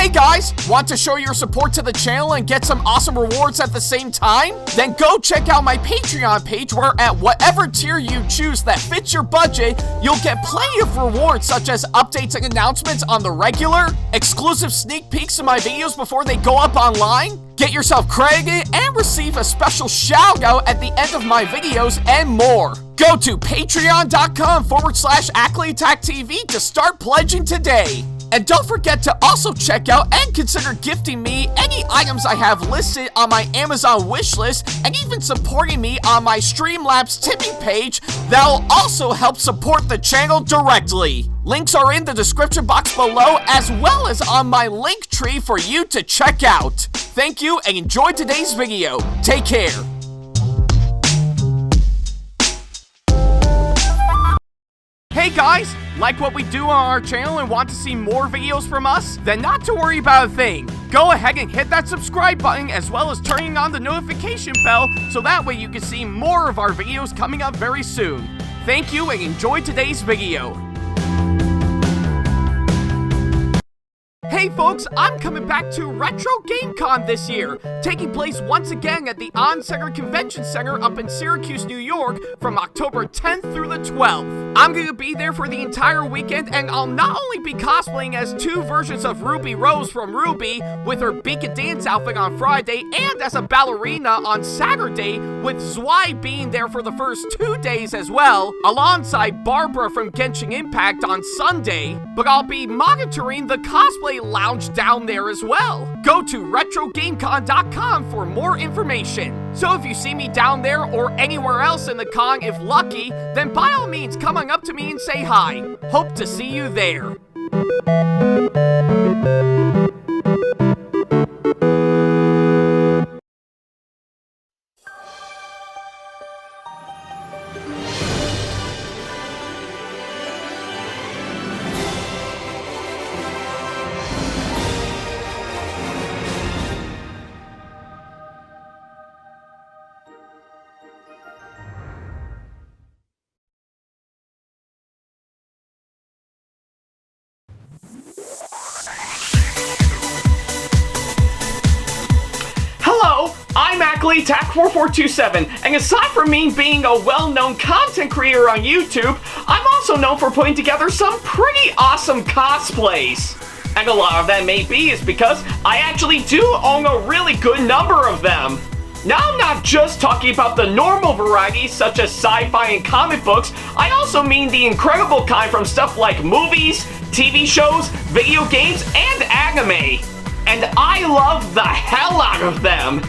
Hey guys, want to show your support to the channel and get some awesome rewards at the same time? Then go check out my Patreon page where at whatever tier you choose that fits your budget, you'll get plenty of rewards such as updates and announcements on the regular, exclusive sneak peeks of my videos before they go up online, get yourself credited, and receive a special shout out at the end of my videos and more. Go to patreon.com/AckleyAttack44227 to start pledging today. And don't forget to also check out and consider gifting me any items I have listed on my Amazon wishlist and even supporting me on my Streamlabs tipping page that'll also help support the channel directly. Links are in the description box below as well as on my link tree for you to check out. Thank you and enjoy today's video. Take care. Hey guys, like what we do on our channel and want to see more videos from us? Then not to worry about a thing. Go ahead and hit that subscribe button as well as turning on the notification bell so that way you can see more of our videos coming up very soon. Thank you and enjoy today's video. Hey folks, I'm coming back to Retro GameCon this year, taking place once again at the On Center Convention Center up in Syracuse, New York from October 10th through the 12th. I'm going to be there for the entire weekend and I'll not only be cosplaying as two versions of Ruby Rose from Ruby with her Beacon Dance outfit on Friday and as a ballerina on Saturday with Zwei being there for the first 2 days as well, alongside Barbara from Genshin Impact on Sunday, but I'll be monitoring the cosplay lounge down there as well. Go to RetroGameCon.com for more information. So if you see me down there or anywhere else in the con if lucky, then by all means come on up to me and say hi. Hope to see you there. I'm Ackley, Attack4427, and aside from me being a well-known content creator on YouTube, I'm also known for putting together some pretty awesome cosplays. And a lot of that may be is because I actually do own a really good number of them. Now I'm not just talking about the normal varieties such as sci-fi and comic books, I also mean the incredible kind from stuff like movies, TV shows, video games, and anime. And I love the hell out of them.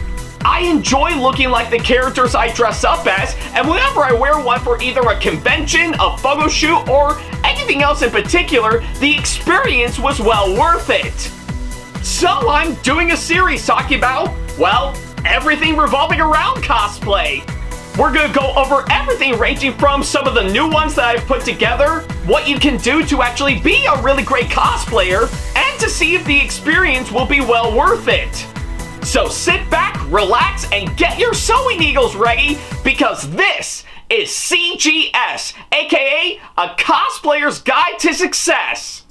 I enjoy looking like the characters I dress up as, and whenever I wear one for either a convention, a photo shoot, or anything else in particular, the experience was well worth it. So I'm doing a series talking about, well, everything revolving around cosplay. We're gonna go over everything ranging from some of the new ones that I've put together, what you can do to actually be a really great cosplayer, and to see if the experience will be well worth it. So sit back, relax, and get your sewing needles ready because this is CGS, aka A Cosplayer's Guide to Success.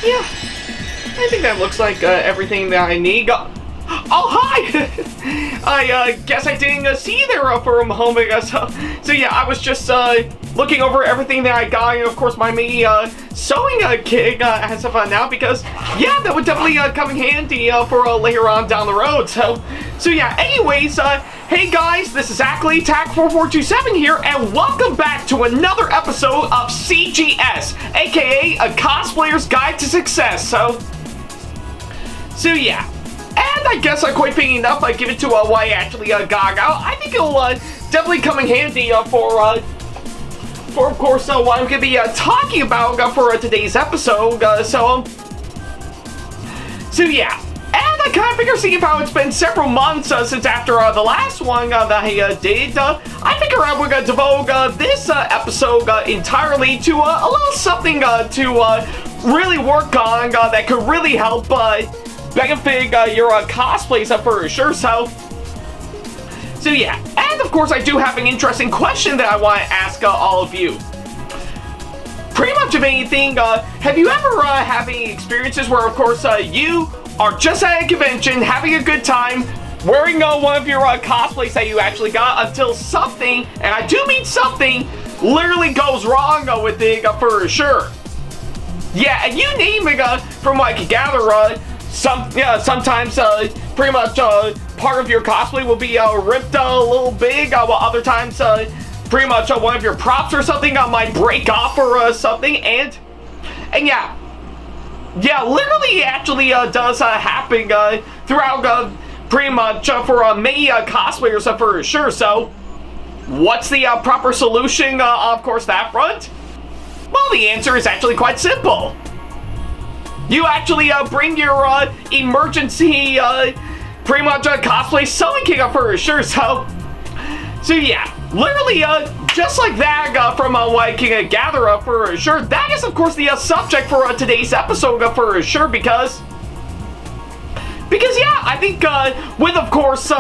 Yeah, I think that looks like everything that I need. Oh, hi! I guess I didn't see you there for a moment. So yeah, I was just looking over everything that I got, and of course my mini sewing kit as of now, because yeah, that would definitely come in handy for later on down the road. So yeah, anyways, hey guys, this is Ackley, Attack4427 here, and welcome back to another episode of CGS, aka A Cosplayer's Guide to Success. So yeah. And I guess quite picking enough, I give it to why I actually got out. I think it'll definitely come in handy for of course what I'm going to be talking about for today's episode. So yeah. And I kind of figure, seeing how it's been several months since after the last one that I did, I figure we're going to devote this episode entirely to a little something to really work on that could really help benefit your cosplays for sure. So yeah, and of course I do have an interesting question that I want to ask all of you. Pretty much of anything, have you ever had any experiences where, of course, you are just at a convention, having a good time, wearing one of your cosplays that you actually got until something, and I do mean something, literally goes wrong with it for sure. Yeah, and you name it, from what I can gather, sometimes pretty much part of your cosplay will be ripped a little big, while other times pretty much one of your props or something might break off or something, and yeah, literally actually does happen throughout pretty much for many cosplayers for sure. So what's the proper solution of course that front? Well, the answer is actually quite simple. You actually bring your emergency pretty much cosplay sewing kit for sure. So yeah, literally just like that from what I can gather for sure, that is of course the subject for today's episode for sure, because yeah, I think with of course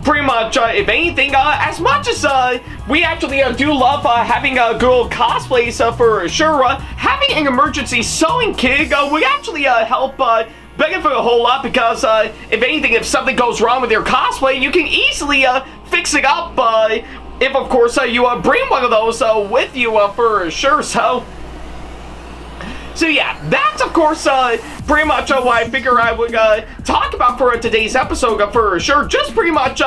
pretty much if anything, as much as we actually do love having good old cosplays for sure, having an emergency sewing kit would actually help benefit a whole lot, because if anything, if something goes wrong with your cosplay, you can easily fix it up if of course you bring one of those with you for sure. So yeah, that's of course pretty much what I figure I would talk about for today's episode for sure. Just pretty much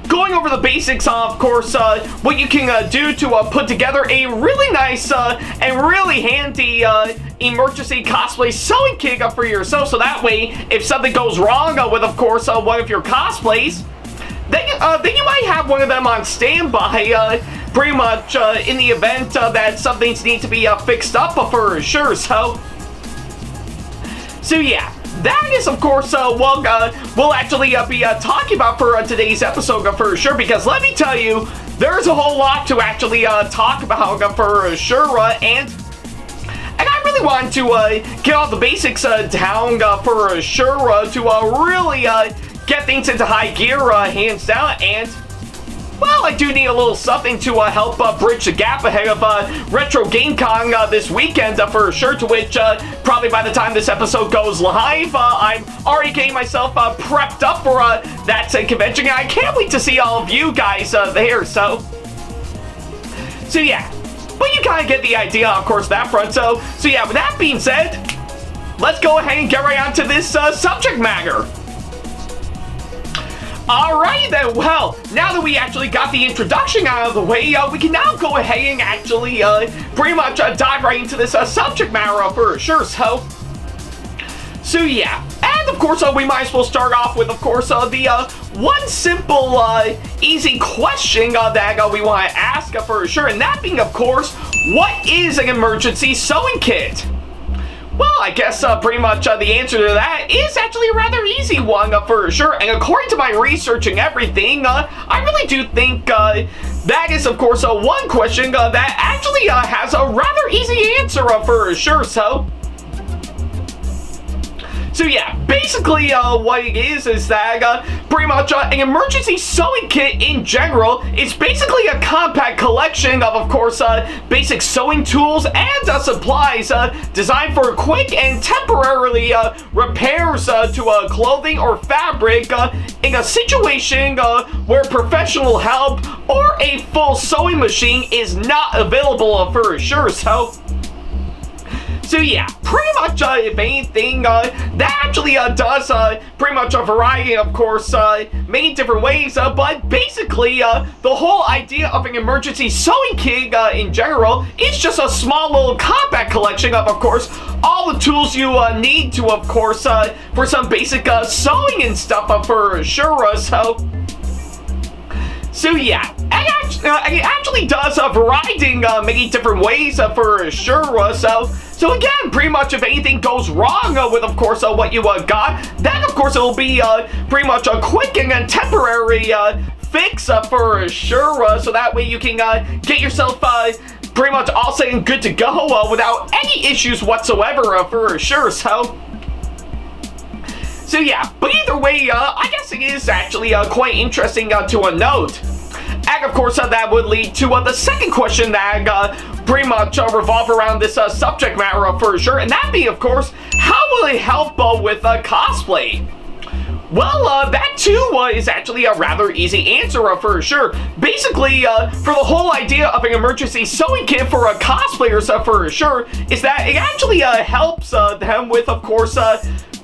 going over the basics of course what you can do to put together a really nice and really handy emergency cosplay sewing kit for yourself, so that way if something goes wrong with of course one of your cosplays, then you might have one of them on standby pretty much in the event that something needs to be fixed up for sure. So yeah, that is of course what we'll actually be talking about for today's episode for sure, because let me tell you, there's a whole lot to actually talk about for sure, and I really want to get all the basics down for sure, to really get things into high gear hands down. And well, I do need a little something to help bridge the gap ahead of Retro GameCon this weekend for sure, to which probably by the time this episode goes live, I'm already getting myself prepped up for that convention, and I can't wait to see all of you guys there. So yeah, but you kind of get the idea of course that front. So yeah, with that being said, let's go ahead and get right on to this subject matter. Alright then, well, now that we actually got the introduction out of the way, we can now go ahead and actually pretty much dive right into this subject matter for sure. So yeah, and of course we might as well start off with of course the one simple easy question that we want to ask for sure, and that being of course, what is an emergency sewing kit? Well, I guess pretty much the answer to that is actually a rather easy one for sure, and according to my research and everything, I really do think that is of course one question that actually has a rather easy answer for sure. So yeah, basically what it is that pretty much an emergency sewing kit in general is basically a compact collection of course basic sewing tools and supplies designed for quick and temporarily repairs to clothing or fabric in a situation where professional help or a full sewing machine is not available for sure. So yeah, pretty much if anything, that actually does pretty much a variety, of course, many different ways, but basically the whole idea of an emergency sewing kit in general is just a small little compact collection of course, all the tools you need to, of course, for some basic sewing and stuff for sure. So yeah, it actually does a variety in many different ways for sure. So So again, pretty much if anything goes wrong with, of course, what you got, then, of course, it'll be pretty much a quick and a temporary fix for sure, so that way you can get yourself pretty much all set and good to go without any issues whatsoever for sure. So yeah, but either way, I guess it is actually quite interesting to note. And of course, that would lead to the second question that pretty much revolve around this subject matter for sure, and that be, of course, how will it help with cosplay? Well, that too is actually a rather easy answer for sure. Basically, for the whole idea of an emergency sewing kit for cosplayers for sure, is that it actually helps them with, of course,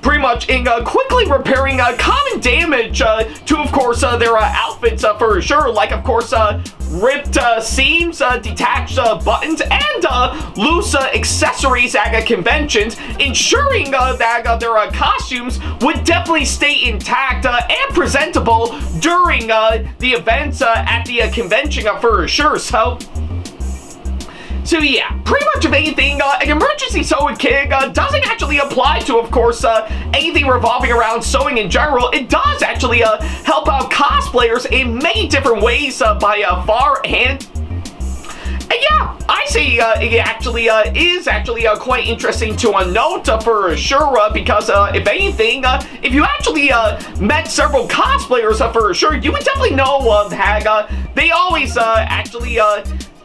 pretty much in quickly repairing common damage to, of course, their outfits for sure, like, of course, ripped seams, detached buttons, and loose accessories at conventions, ensuring that their costumes would definitely stay intact and presentable during the events at the convention for sure. So yeah, pretty much of anything, an emergency sewing kit doesn't actually apply to, of course, anything revolving around sewing in general. It does actually help out cosplayers in many different ways by far, and yeah, I say it actually is actually quite interesting to note for sure, because if anything, if you actually met several cosplayers for sure, you would definitely know that they always actually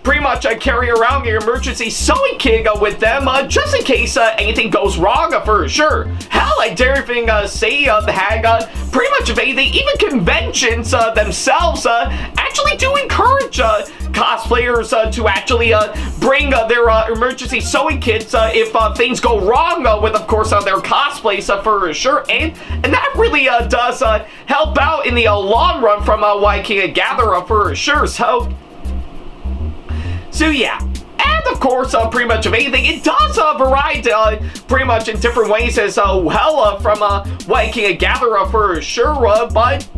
pretty much carry around your emergency sewing kit with them just in case anything goes wrong for sure. Hell, I dare even say that pretty much of anything, even conventions themselves actually do encourage cosplayers to actually bring their emergency sewing kits if things go wrong with, of course, their cosplays for sure, and that really does help out in the long run from what I can gather for sure. So yeah, and of course, pretty much of anything, it does vary pretty much in different ways as well from what I can gather for sure, but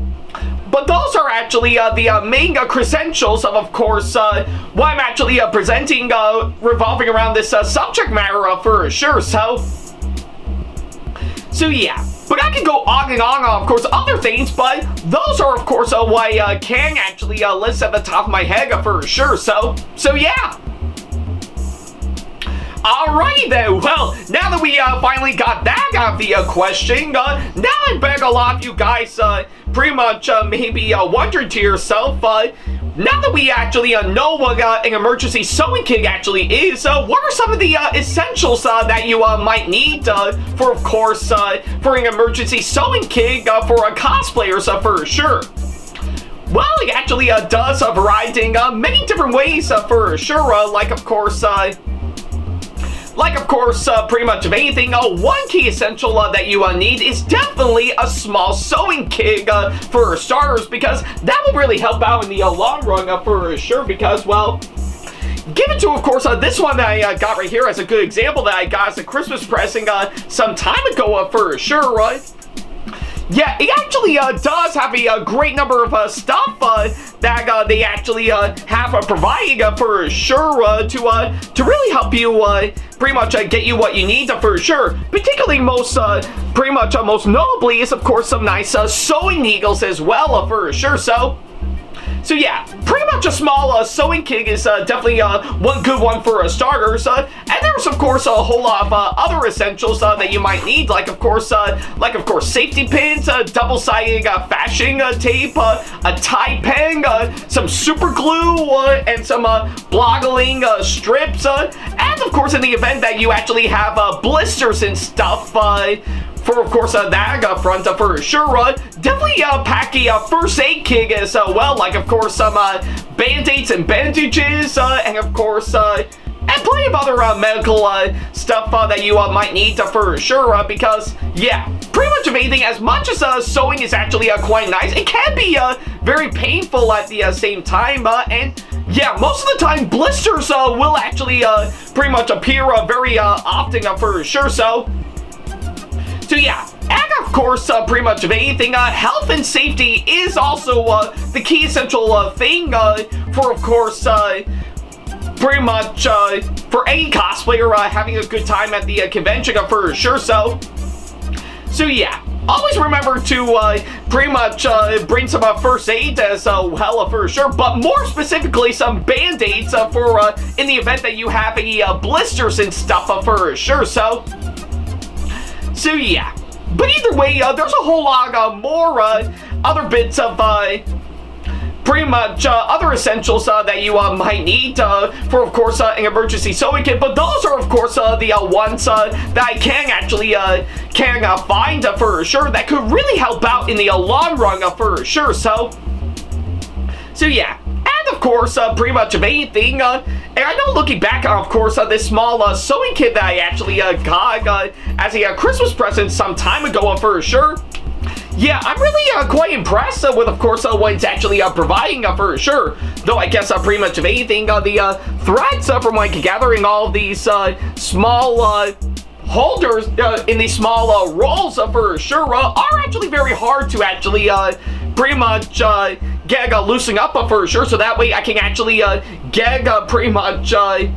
those are actually the main credentials of course, what I'm actually presenting revolving around this subject matter for sure. So yeah. But I can go on and on, of course, other things, but those are, of course, what I can actually list at the top of my head for sure. So yeah. Alrighty then, well, now that we finally got that out of the question, now I bet a lot of you guys pretty much maybe wondering to yourself, now that we actually know what an emergency sewing kit actually is, what are some of the essentials that you might need for, of course, for an emergency sewing kit for cosplayers for sure? Well, it actually does vary in many different ways for sure, like of course, pretty much of anything, one key essential that you need is definitely a small sewing kit for starters, because that will really help out in the long run for sure, because, well, given to, of course, this one that I got right here as a good example that I got as a Christmas present some time ago for sure, right? Yeah, it actually does have a great number of stuff that they actually have providing for sure to really help you pretty much get you what you need for sure. Particularly most notably is, of course, some nice sewing needles as well for sure. So yeah, pretty much a small sewing kit is definitely one good one for starters. And there's, of course, a whole lot of other essentials that you might need, like of course safety pins, double-sided fashion tape, a tie pen, some super glue, and some bloggling strips, and of course, in the event that you actually have blisters and stuff, for, of course, that front for sure, definitely pack a first aid kit as well, like, of course, some band-aids and bandages, and, of course, and plenty of other medical stuff that you might need for sure, because, yeah, pretty much of anything, as much as sewing is actually quite nice, it can be very painful at the same time, and yeah, most of the time, blisters will actually pretty much appear very often for sure, So yeah, and of course, pretty much of anything, health and safety is also the key essential thing for, of course, pretty much for any cosplayer having a good time at the convention for sure. So yeah, always remember to pretty much bring some first aid as well for sure, but more specifically some band-aids for in the event that you have any blisters and stuff for sure. So yeah, but either way, there's a whole lot more other bits of pretty much other essentials that you might need for, of course, an emergency sewing kit. But those are, of course, the ones that I can actually find for sure that could really help out in the long run for sure. So yeah. And of course, pretty much of anything, and I know looking back on, of course, this small sewing kit that I actually got as a Christmas present some time ago for sure. Yeah, I'm really quite impressed with, of course, what it's actually providing for sure. Though I guess pretty much of anything, the threads from like gathering all of these small holders in these small rolls for sure are actually very hard to actually pretty much get loosening up for sure. So that way I can actually get pretty much the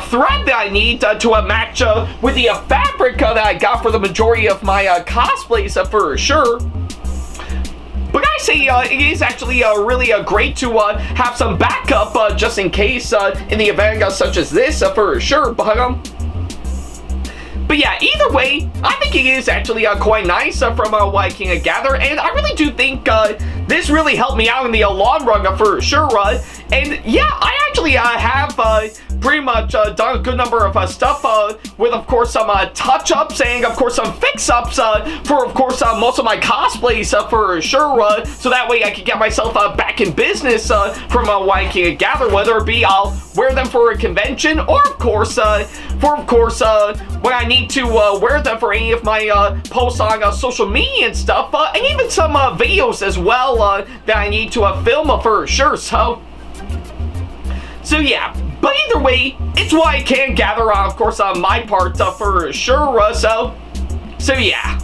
thread that I need to match with the fabric that I got for the majority of my cosplays for sure. But I say it is actually really great to have some backup just in case in the event such as this for sure. But yeah, either way, I think it is actually quite nice from what I can gather, and I really do think this really helped me out in the long run for sure. And yeah, I actually have pretty much done a good number of stuff with, of course, some touch-ups and, of course, some fix-ups for, of course, most of my cosplays for sure. So that way I can get myself back in business from what I can gather, whether it be I'll wear them for a convention or, of course, when I need to wear them for any of my posts on social media and stuff, and even some videos as well that I need to film for sure. So yeah, but either way, it's what I can gather on, of course, on my part for sure. So yeah.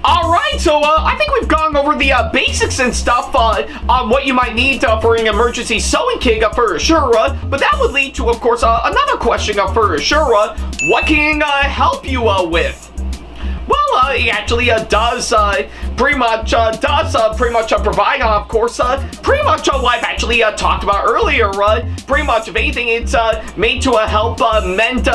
Alright, so I think we've gone over the basics and stuff on what you might need for an emergency sewing kit for sure, but that would lead to, of course, another question for sure. What can help you with? Well, it actually does pretty much provide, of course, pretty much what I've actually talked about earlier. Pretty much, if anything, it's made to help mend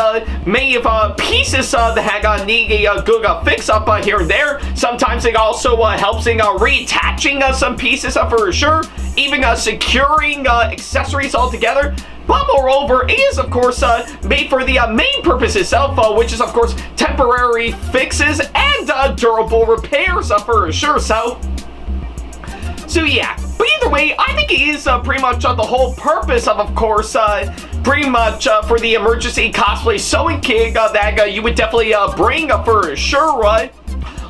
many of pieces that need a good fix-up here and there. Sometimes it also helps in reattaching some pieces for sure, even securing accessories altogether. But moreover, it is, of course, made for the main purpose itself, which is, of course, temporary fixes and durable repairs for sure. So yeah. But either way, I think it is pretty much the whole purpose of course, pretty much for the emergency cosplay sewing kit that you would definitely bring for sure,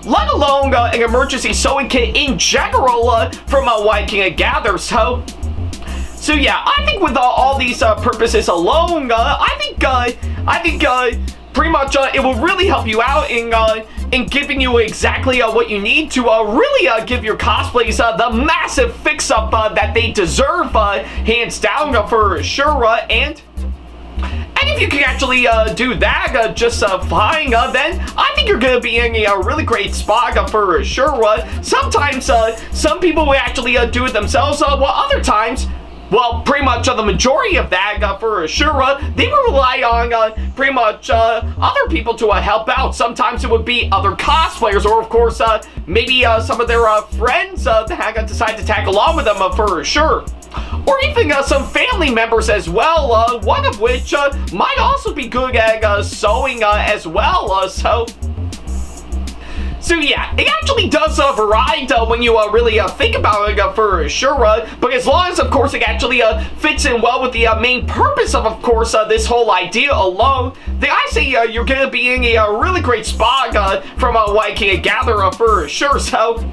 let alone an emergency sewing kit in general from what I can gather. So yeah, I think with all these purposes alone, I think pretty much it will really help you out in giving you exactly what you need to really give your cosplays the massive fix-up that they deserve, hands down for sure. And if you can actually do that just fine, then I think you're gonna be in a really great spot for sure. Sometimes some people will actually do it themselves, while other times, well, pretty much the majority of that for sure, they will rely on pretty much other people to help out. Sometimes it would be other cosplayers, or of course maybe some of their friends that decide to tag along with them for sure. Or even some family members as well, one of which might also be good at sewing as well. So yeah, it actually does vary when you really think about it for sure, but as long as, of course, it actually fits in well with the main purpose of course, this whole idea alone, then I say you're going to be in a really great spot from what I can gather for sure. So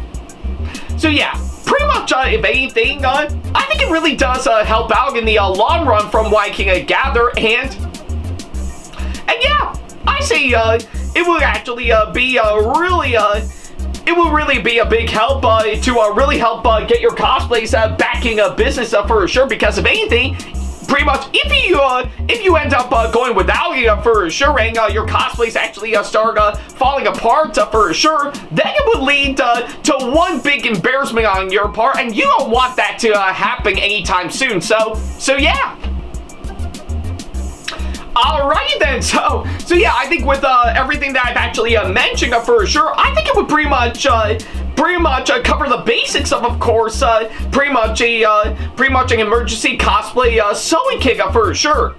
yeah, pretty much, if anything, I think it really does help out in the long run from what I can gather, and yeah, I say it would actually be really it will really be a big help to really help get your cosplays backing a business for sure, because if anything, pretty much, if you end up going without it for sure, and your cosplays actually start falling apart for sure, then it would lead to one big embarrassment on your part, and you don't want that to happen anytime soon. So yeah. Alrighty then, so yeah, I think with everything that I've actually mentioned for sure, I think it would pretty much cover the basics of course, pretty much an emergency cosplay sewing kit for sure.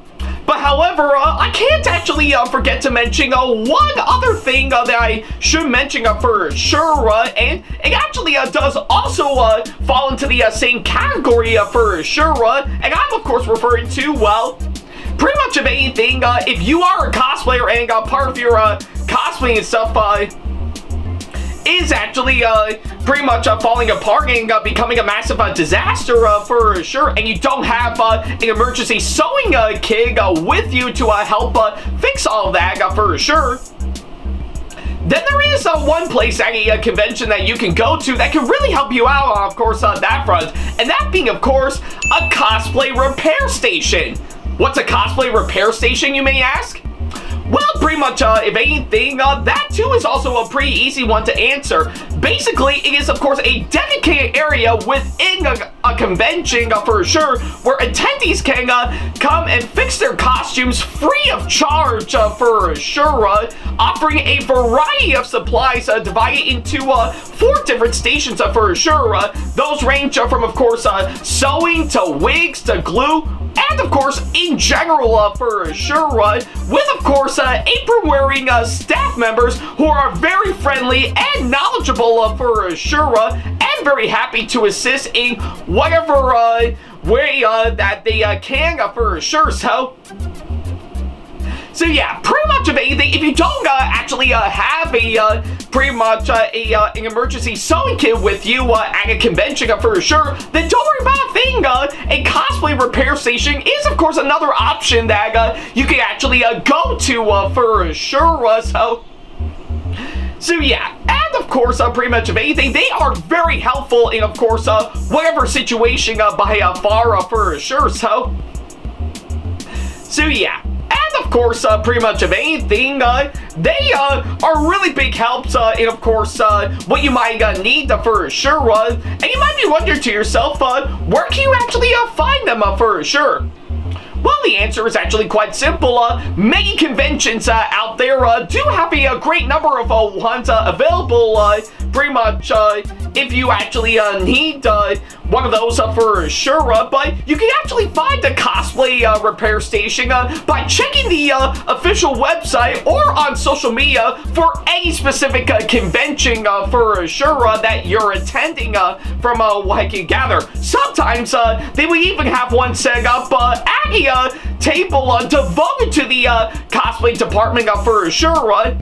But however, I can't actually forget to mention one other thing that I should mention for sure, and it actually does also fall into the same category for sure, and I'm of course referring to, well, pretty much of anything, if you are a cosplayer and part of your cosplaying and stuff is actually pretty much falling apart and becoming a massive disaster for sure, and you don't have an emergency sewing kit with you to help fix all of that for sure, then there is one place at a convention that you can go to that can really help you out, of course, on that front, and that being, of course, a cosplay repair station. What's a cosplay repair station, you may ask? Well, pretty much, if anything, that too is also a pretty easy one to answer. Basically, it is, of course, a dedicated area within a convention for sure, where attendees can come and fix their costumes free of charge for sure, offering a variety of supplies divided into 4 different stations for sure. Those range from, of course, sewing to wigs to glue, and of course, in general, for sure, with of course apron-wearing staff members who are very friendly and knowledgeable for sure, and very happy to assist in whatever way that they can for sure. So yeah, pretty much of anything, if you don't actually have a pretty much an emergency sewing kit with you at a convention for sure, then don't worry about a thing. A cosplay repair station is of course another option that you can actually go to for sure. So yeah, and of course, pretty much of anything, they are very helpful in, of course, whatever situation by far for sure. So yeah. And of course, pretty much of anything, they are really big helps in, of course, what you might need for sure. And you might be wondering to yourself, where can you actually find them for sure? Well, the answer is actually quite simple. Many conventions out there do have a great number of ones available, pretty much, if you actually need one of those for sure, but you can actually find a cosplay repair station by checking the official website or on social media for any specific convention for sure that you're attending from what I can gather. Sometimes they will even have one set up at a table devoted to the cosplay department for sure.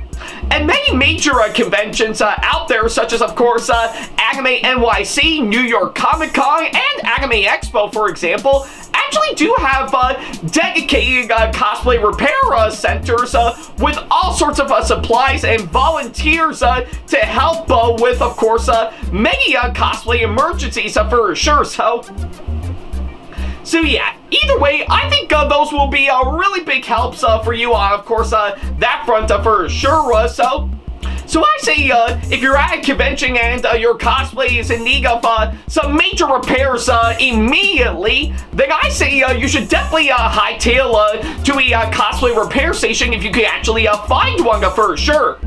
And many major conventions out there, such as, of course, Anime NYC, New York Comic Con, and Anime Expo, for example, actually do have dedicated cosplay repair centers with all sorts of supplies and volunteers to help with, of course, many cosplay emergencies for sure. So yeah, either way, I think those will be really big helps for you, of course, that front for sure. So I say, if you're at a convention and your cosplay is in need of some major repairs immediately, then I say you should definitely hightail to a cosplay repair station if you can actually find one for sure.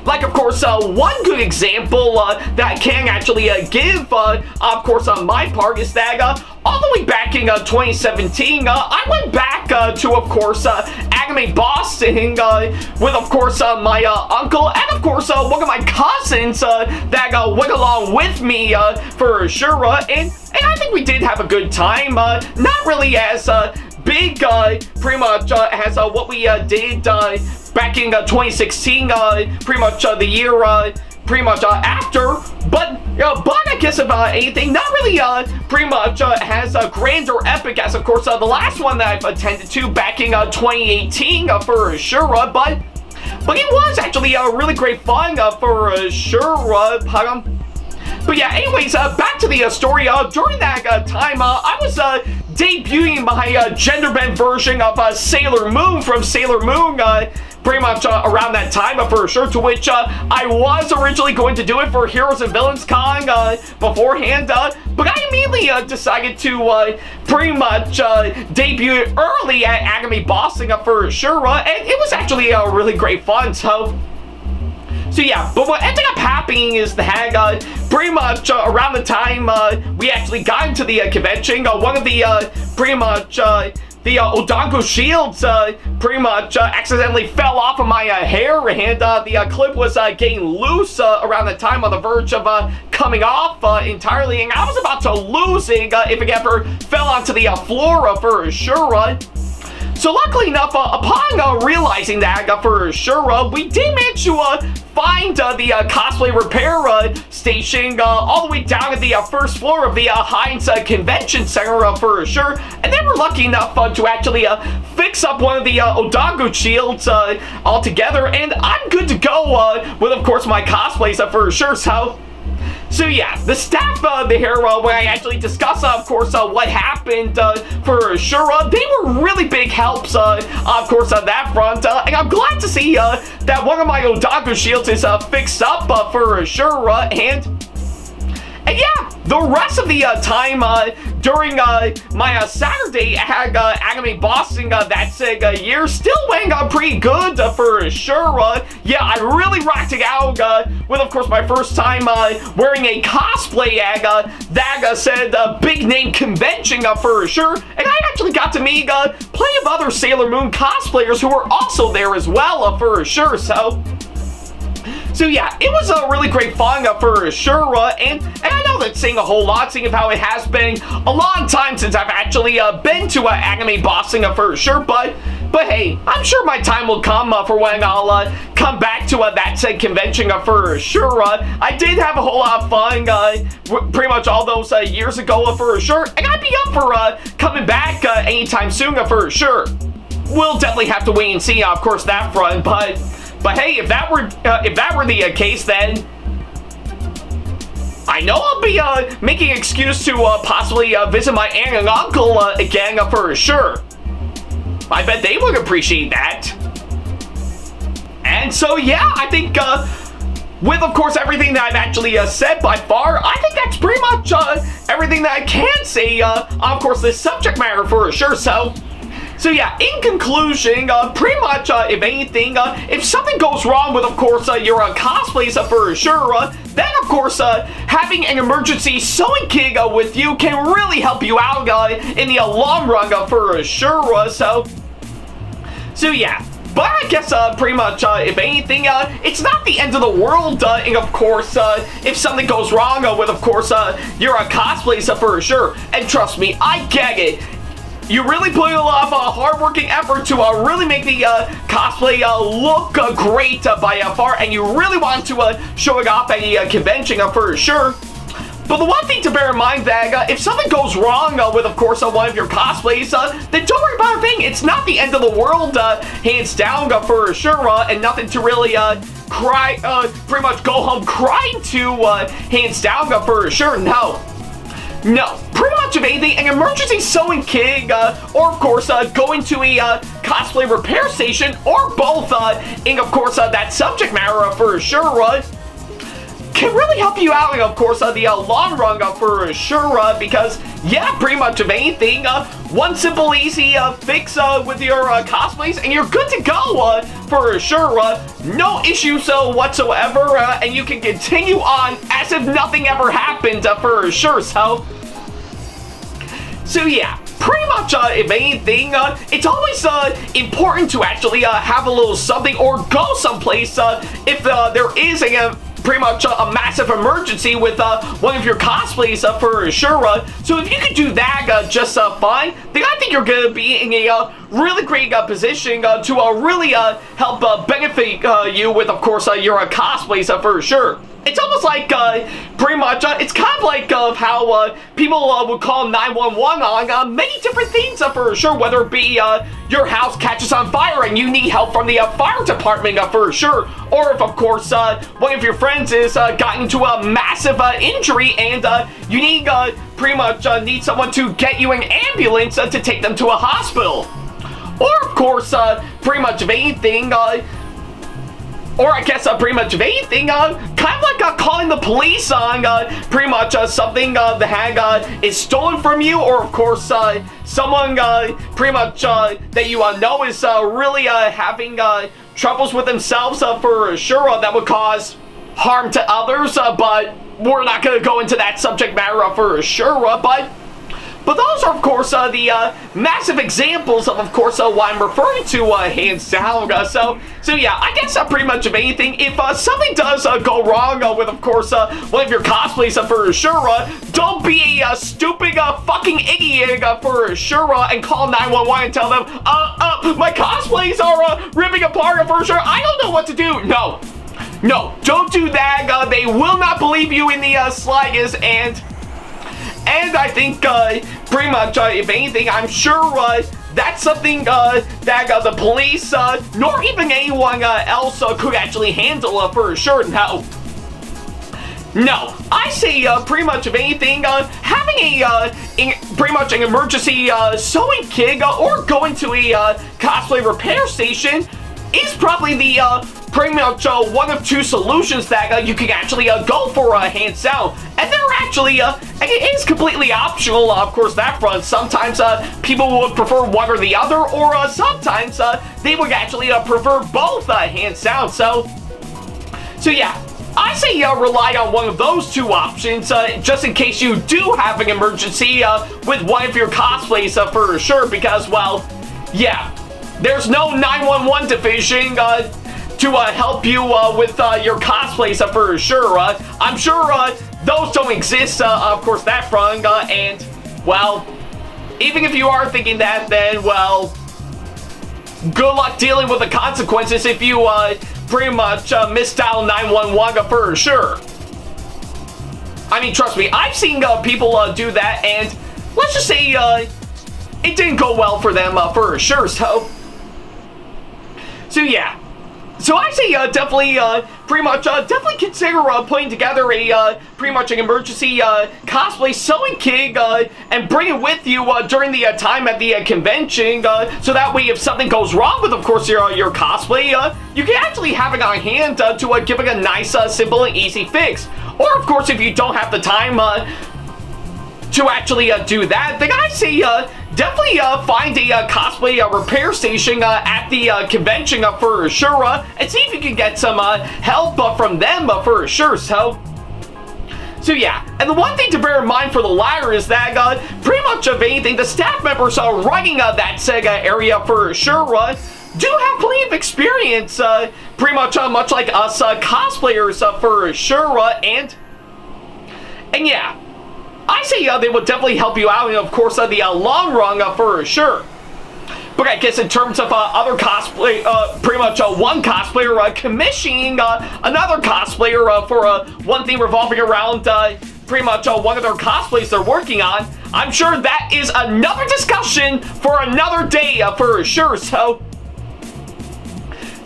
Like, of course, one good example that I can actually give, of course, on my part, is that all the way back in 2017, I went back to, of course, Anime Boston with, of course, my uncle and, of course, one of my cousins that went along with me for sure, and I think we did have a good time. Not really as big, pretty much, as what we did back in 2016, pretty much the year pretty much after, but I guess if anything, not really pretty much as grand or epic as, of course, the last one that I've attended to back in 2018 for sure, but But it was actually really great fun for sure. But yeah, anyways, back to the story. During that time, I was debuting my gender-bent version of Sailor Moon from Sailor Moon, pretty much around that time for sure, to which I was originally going to do it for Heroes and Villains Con beforehand, but I immediately decided to pretty much debut it early at Anime Boston for sure, and it was actually really great fun, So yeah, but what ended up happening is that pretty much around the time we actually got into the convention, one of the pretty much the Odango shields pretty much accidentally fell off of my hair, and the clip was getting loose around the time on the verge of coming off entirely, and I was about to lose it if it ever fell onto the floor for sure. So luckily enough, upon realizing that for sure, we did manage to find the cosplay repair station all the way down at the first floor of the Heinz Convention Center for sure, and they were lucky enough to actually fix up one of the Odango shields altogether, and I'm good to go with, of course, my cosplays for sure. So yeah, the staff there, when I actually discuss, of course, what happened for sure, they were really big helps, of course, on that front, and I'm glad to see that one of my Odango shields is fixed up for sure, and yeah, the rest of the time during my Saturday at Anime Boston that year still went pretty good for sure. Yeah, I really rocked it out with, of course, my first time wearing a cosplay at that said big name convention for sure, and I actually got to meet plenty of other Sailor Moon cosplayers who were also there as well for sure. So yeah, it was really great fun for sure, and I know that's saying a whole lot, seeing of how it has been a long time since I've actually been to Anime Boston for sure, but hey, I'm sure my time will come for when I'll come back to that said convention for sure. I did have a whole lot of fun pretty much all those years ago for sure, and I'd be up for coming back anytime soon for sure. We'll definitely have to wait and see, of course, that front, but hey, if that were the case, then I know I'll be making an excuse to possibly visit my aunt and uncle again for sure. I bet they would appreciate that. And so yeah, I think with, of course, everything that I've actually said by far, I think that's pretty much everything that I can say on, of course, this subject matter for sure. So yeah, in conclusion, pretty much, if anything, if something goes wrong with, of course, your cosplays for sure, then, of course, having an emergency sewing kit with you can really help you out in the long run for sure. So yeah. But I guess pretty much, if anything, it's not the end of the world, and of course, if something goes wrong with, of course, your cosplays for sure. And trust me, I get it. You really put a lot of hard-working effort to really make the cosplay look great by far, and you really want to show it off at a convention for sure. But the one thing to bear in mind that if something goes wrong with, of course, one of your cosplays, then don't worry about a thing. It's not the end of the world, hands down for sure, and nothing to really pretty much go home crying to, hands down for sure. No, pretty much of anything, an emergency sewing kit, or of course, going to a cosplay repair station, or both, in, of course, that subject matter for sure, can really help you out, of course, the long run for sure, because, yeah, pretty much of anything, one simple, easy fix with your cosplays, and you're good to go for sure, no issues whatsoever, and you can continue on as if nothing ever happened for sure. So yeah, pretty much, if anything, it's always important to actually have a little something or go someplace if there is a pretty much a massive emergency with one of your cosplays for sure. So if you could do that just fine, then then I think you're gonna be in a really great position to really help benefit you with, of course, your cosplays for sure. It's almost like, pretty much, it's kind of like how people would call 911 on many different things for sure, whether it be your house catches on fire and you need help from the fire department for sure, or if, of course, one of your friends is gotten into a massive injury and you need, pretty much, need someone to get you an ambulance to take them to a hospital. Or, of course, pretty much of anything, or I guess pretty much of anything, kind of like calling the police on pretty much something that is stolen from you, or of course someone pretty much that you know is really having troubles with themselves for sure that would cause harm to others, but we're not going to go into that subject matter for sure, but those are, of course, the massive examples of course, what I'm referring to, hands down. So yeah, I guess pretty much of anything, if something does go wrong with, of course, one of your cosplays for sure, don't be a stupid fucking idiot for sure, and call 911 and tell them, my cosplays are ripping apart for sure. I don't know what to do. No, don't do that. They will not believe you in the slightest, and I think, pretty much, if anything, I'm sure that's something that the police, nor even anyone else could actually handle for sure. No, I say pretty much of anything, having pretty much an emergency sewing kit or going to a cosplay repair station is probably the pretty much one of two solutions that you can actually go for, hands down. And they're actually, it is completely optional, of course, that front. Sometimes people would prefer one or the other, or sometimes they would actually prefer both, hands down. So yeah, I say rely on one of those two options, just in case you do have an emergency with one of your cosplays for sure, because, well, yeah, there's no 911 division to help you with your cosplays for sure. I'm sure those don't exist, of course, that front, and, well, even if you are thinking that, then, well, good luck dealing with the consequences if you pretty much misdial 911 for sure. I mean, trust me, I've seen people do that, and let's just say it didn't go well for them for sure, so yeah. So I say definitely, pretty much, definitely consider putting together a pretty much an emergency cosplay sewing kit and bring it with you during the time at the convention, so that way if something goes wrong with, of course, your cosplay, you can actually have it on hand to give it a nice, simple, and easy fix. Or, of course, if you don't have the time to actually do that, then I say definitely find a cosplay repair station at the convention for sure, and see if you can get some help from them for sure. So yeah, and the one thing to bear in mind for the latter is that pretty much of anything, the staff members running that Sega area for sure do have plenty of experience, pretty much much like us cosplayers for sure, and yeah, I say they would definitely help you out, and of course the long run for sure. But I guess in terms of other cosplay, pretty much one cosplayer commissioning another cosplayer for one thing revolving around pretty much one of their cosplays they're working on, I'm sure that is another discussion for another day for sure. So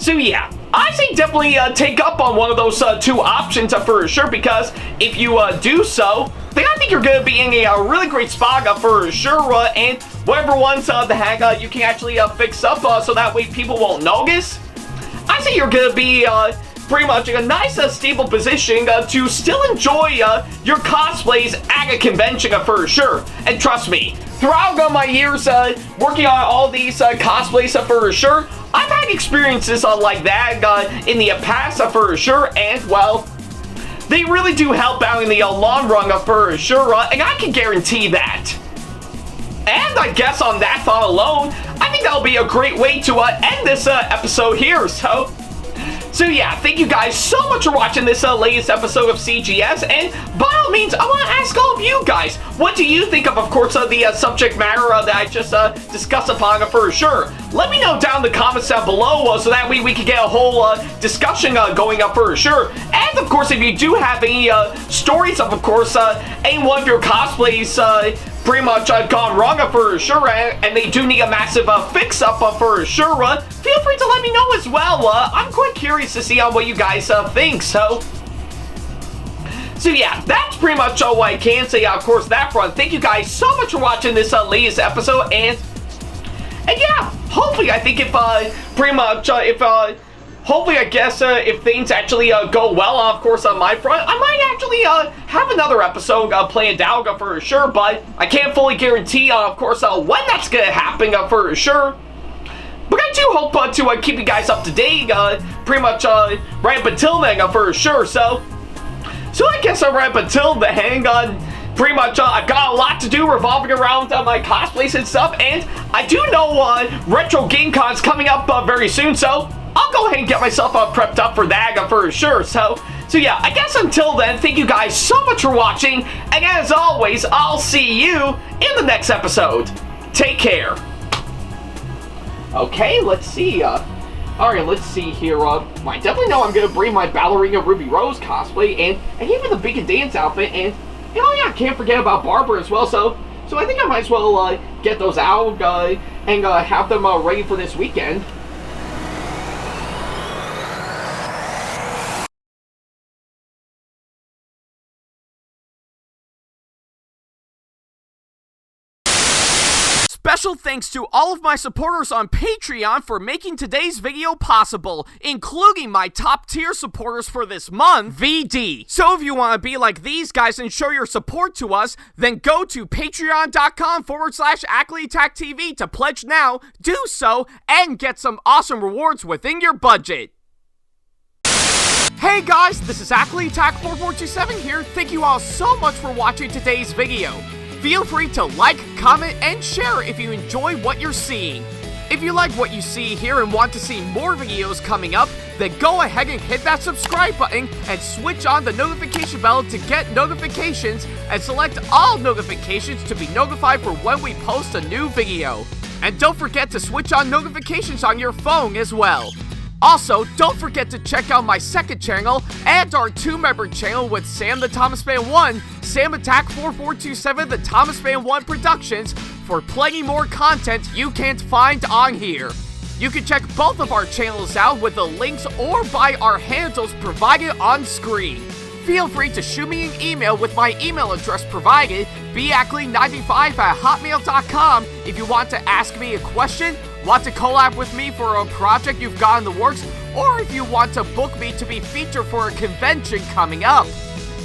yeah, I say definitely take up on one of those two options for sure, because if you do so, then I think you're going to be in a really great spot for sure, and whatever ones the heck you can actually fix up so that way people won't notice, I say you're going to be pretty much in a nice stable position to still enjoy your cosplays at a convention for sure. And trust me, throughout my years working on all these cosplays for sure, I've had experiences like that in the past for sure, and well, they really do help out in the long run for sure, and I can guarantee that. And I guess on that thought alone, I think that'll be a great way to end this episode here. So So yeah, thank you guys so much for watching this latest episode of CGS, and by all means, I want to ask all of you guys, what do you think of course, the subject matter that I just discussed upon for sure? Let me know down in the comments down below so that we can get a whole discussion going up for sure. And of course, if you do have any stories of course, any one of your cosplays pretty much gone wrong for sure, and they do need a massive fix-up for sure, feel free to let me know as well. I'm quite curious to see what you guys think, so yeah, that's pretty much all I can say, of course, that front. Thank you guys so much for watching this latest episode, and yeah, hopefully, I think if, pretty much, hopefully, I guess, if things actually go well, of course, on my front, I might actually have another episode planned out for sure, but I can't fully guarantee, of course, when that's gonna happen for sure. But I do hope to keep you guys up to date, pretty much right up until then for sure. So I guess right up until then, pretty much I've got a lot to do revolving around my cosplays and stuff, and I do know Retro Game Con's coming up very soon, so I'll go ahead and get myself prepped up for that for sure. So yeah, I guess until then, thank you guys so much for watching, and as always, I'll see you in the next episode. Take care. Okay, let's see. Alright, let's see here. I definitely know I'm gonna bring my Ballerina Ruby Rose cosplay and even the Big and Dance outfit, and oh yeah, can't forget about Barbara as well. So I think I might as well get those out and have them ready for this weekend. Special thanks to all of my supporters on Patreon for making today's video possible, including my top tier supporters for this month, VD. So if you want to be like these guys and show your support to us, then go to patreon.com/AckleyTackTV to pledge now, do so, and get some awesome rewards within your budget. Hey guys, this is AckleyTack4427 here. Thank you all so much for watching today's video. Feel free to like, comment, and share if you enjoy what you're seeing. If you like what you see here and want to see more videos coming up, then go ahead and hit that subscribe button and switch on the notification bell to get notifications, and select all notifications to be notified for when we post a new video. And don't forget to switch on notifications on your phone as well. Also, don't forget to check out my second channel and our 2-member channel with Sam the Thomas Fan 1, SamAttack4427TheThomasFan1 Productions, for plenty more content you can't find on here. You can check both of our channels out with the links or by our handles provided on screen. Feel free to shoot me an email with my email address provided, backley95@hotmail.com, if you want to ask me a question, want to collab with me for a project you've got in the works, or if you want to book me to be featured for a convention coming up.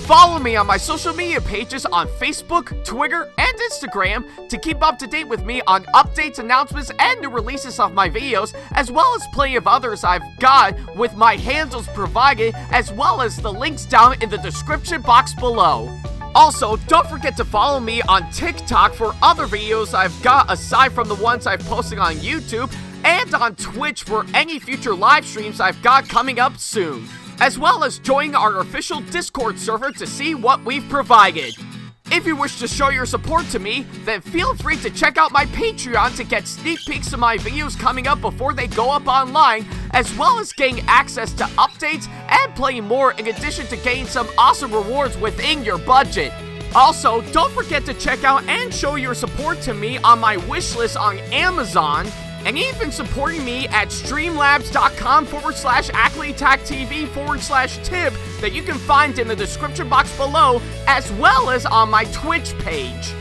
Follow me on my social media pages on Facebook, Twitter, and Instagram to keep up to date with me on updates, announcements, and new releases of my videos, as well as plenty of others I've got with my handles provided, as well as the links down in the description box below. Also, don't forget to follow me on TikTok for other videos I've got aside from the ones I've posted on YouTube, and on Twitch for any future live streams I've got coming up soon, as well as join our official Discord server to see what we've provided. If you wish to show your support to me, then feel free to check out my Patreon to get sneak peeks of my videos coming up before they go up online, as well as getting access to updates and playing more, in addition to getting some awesome rewards within your budget. Also, don't forget to check out and show your support to me on my wishlist on Amazon, and even supporting me at streamlabs.com/AckleyTackTV/tip that you can find in the description box below, as well as on my Twitch page.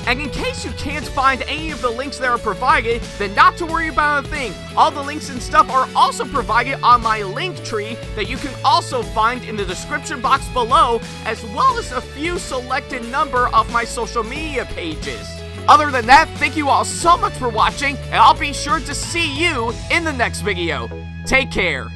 And in case you can't find any of the links that are provided, then not to worry about a thing. All the links and stuff are also provided on my link tree that you can also find in the description box below, as well as a few selected number of my social media pages. Other than that, thank you all so much for watching, and I'll be sure to see you in the next video. Take care.